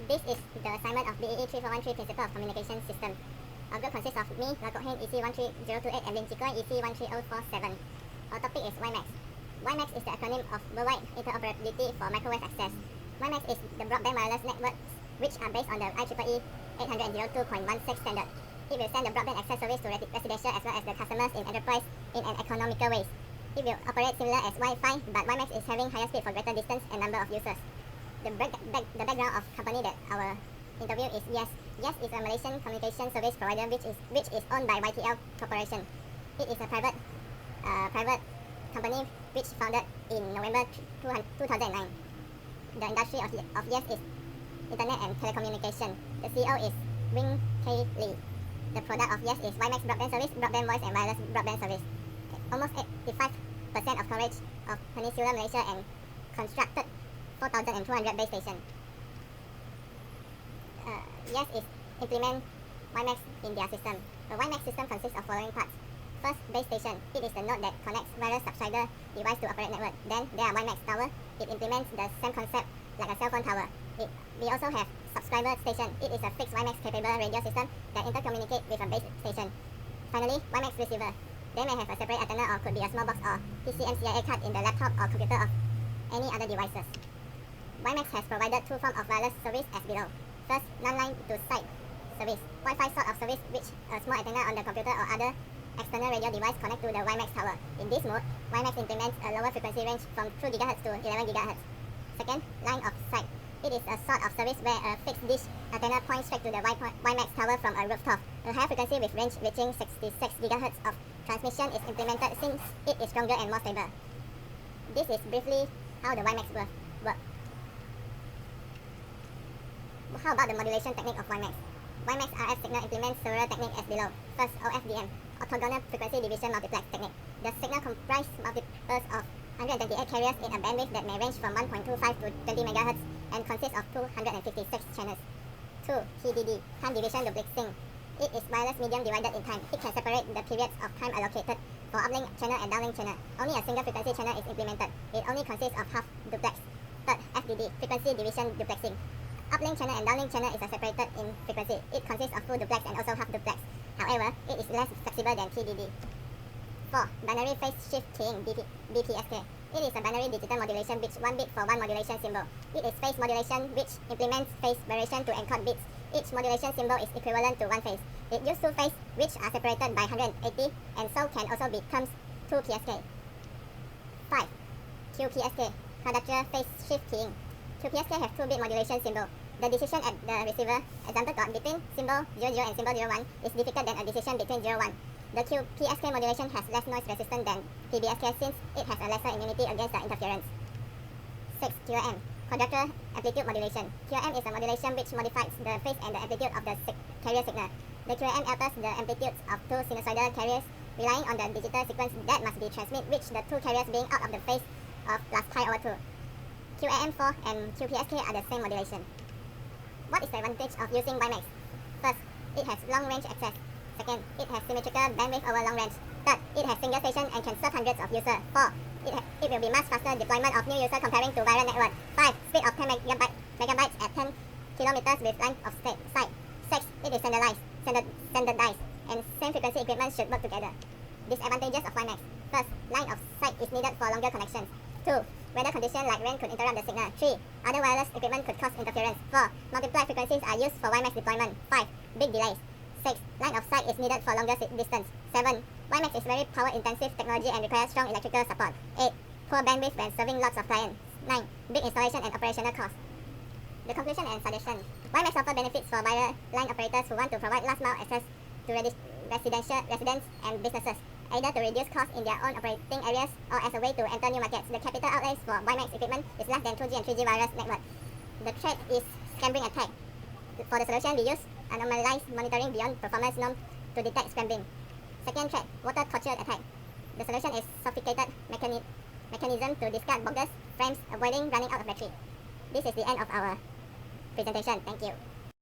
This is the assignment of BEE 3413 Principle of Communication System. Our group consists of me, Kok Hin EC13028 and Lim Chee Koy EC13047. Our topic is WiMAX. WiMAX is the acronym of Worldwide Interoperability for Microwave Access. WiMAX is the broadband wireless networks which are based on the IEEE 802.16 standard. It will send the broadband access service to residential as well as the customers in enterprise in an economical way. It will operate similar as Wi-Fi, but WiMAX is having higher speed for greater distance and number of users. The background of company that our interview is Yes. Yes is a Malaysian communication service provider which is owned by YTL Corporation. It is a private company which founded in November 2009. The industry of Yes is Internet and Telecommunication. The CEO is Lim Chee Koy. The product of Yes is WiMAX broadband service, broadband voice and wireless broadband service. Almost 85% of coverage of Peninsular Malaysia and constructed 4,200 base stations. Yes is implement WiMAX in their system. The WiMAX system consists of following parts. First, base station. It is the node that connects various subscriber device to operate network. Then there are WiMAX tower. It implements the same concept like a cell phone tower. We also have subscriber station. It is a fixed WiMAX capable radio system that intercommunicate with a base station. Finally, WiMAX receiver. They may have a separate antenna or could be a small box or PCMCIA card in the laptop or computer of any other devices. WiMAX has provided two forms of wireless service as below. First, non-line to site service. Wi-Fi sort of service which a small antenna on the computer or other external radio device connect to the WiMAX tower. In this mode, WiMAX implements a lower frequency range from 2 GHz to 11 GHz. Second, line of sight. It is a sort of service where a fixed dish antenna points straight to the WiMAX tower from a rooftop. A higher frequency with range reaching 66 GHz of transmission is implemented since it is stronger and more stable. This is briefly how the WiMAX works. How about the modulation technique of WiMAX? WiMAX RF signal implements several techniques as below. First, OFDM, orthogonal frequency division multiplex technique. The signal comprises multiples of 128 carriers in a bandwidth that may range from 1.25 to 20 MHz and consists of 256 channels. 2. TDD, time division duplexing. It is wireless medium divided in time. It can separate the periods of time allocated for uplink channel and downlink channel. Only a single frequency channel is implemented. It only consists of half duplex. Third, FDD, frequency division duplexing. Uplink channel and downlink channel is separated in frequency. It consists of full duplex and also half duplex. However, it is less flexible than TDD. 4. Binary phase shift keying BPSK. It is a binary digital modulation bit, one bit for one modulation symbol. It is phase modulation which implements phase variation to encode bits. Each modulation symbol is equivalent to one phase. It uses two phases which are separated by 180 and so can also become 2 PSK. 5. QPSK, quadrature phase shift keying. QPSK have 2-bit modulation symbol. The decision at the receiver, example got between symbol 00 and symbol 01, is difficult than a decision between 01. The QPSK modulation has less noise resistance than PBSK since it has a lesser immunity against the interference. 6. QAM, quadrature amplitude modulation. QAM is a modulation which modifies the phase and the amplitude of the carrier signal. The QAM alters the amplitudes of two sinusoidal carriers relying on the digital sequence that must be transmitted, which the two carriers being out of the phase of plus pi over 2. QAM4 and QPSK are the same modulation. What is the advantage of using WiMAX? First, it has long range access. Second, it has symmetrical bandwidth over long range. Third, it has single station and can serve hundreds of users. 4. It will be much faster deployment of new users comparing to viral network. 5. Speed of 10 megabytes at 10 kilometers with line of sight. 6. It is standardized, and same frequency equipment should work together. Disadvantages of WiMAX. First, line of sight is needed for longer connections. 2. Weather conditions like rain could interrupt the signal. 3. Other wireless equipment could cause interference. 4. Multiple frequencies are used for WiMAX deployment. 5. Big delays. 6. Line of sight is needed for longer distance. 7. WiMAX is very power-intensive technology and requires strong electrical support. 8. Poor bandwidth when serving lots of clients. 9. Big installation and operational costs. The conclusion and suggestion. WiMAX offers benefits for wire line operators who want to provide last-mile access to residents and businesses, either to reduce costs in their own operating areas or as a way to enter new markets. The capital outlays for WiMAX equipment is less than 2G and 3G wireless network. The threat is scrambling attack. For the solution, we use anomalized monitoring beyond performance norm to detect scrambling. Second threat, water torture attack. The solution is sophisticated mechanism to discard bogus frames, avoiding running out of battery. This is the end of our presentation. Thank you.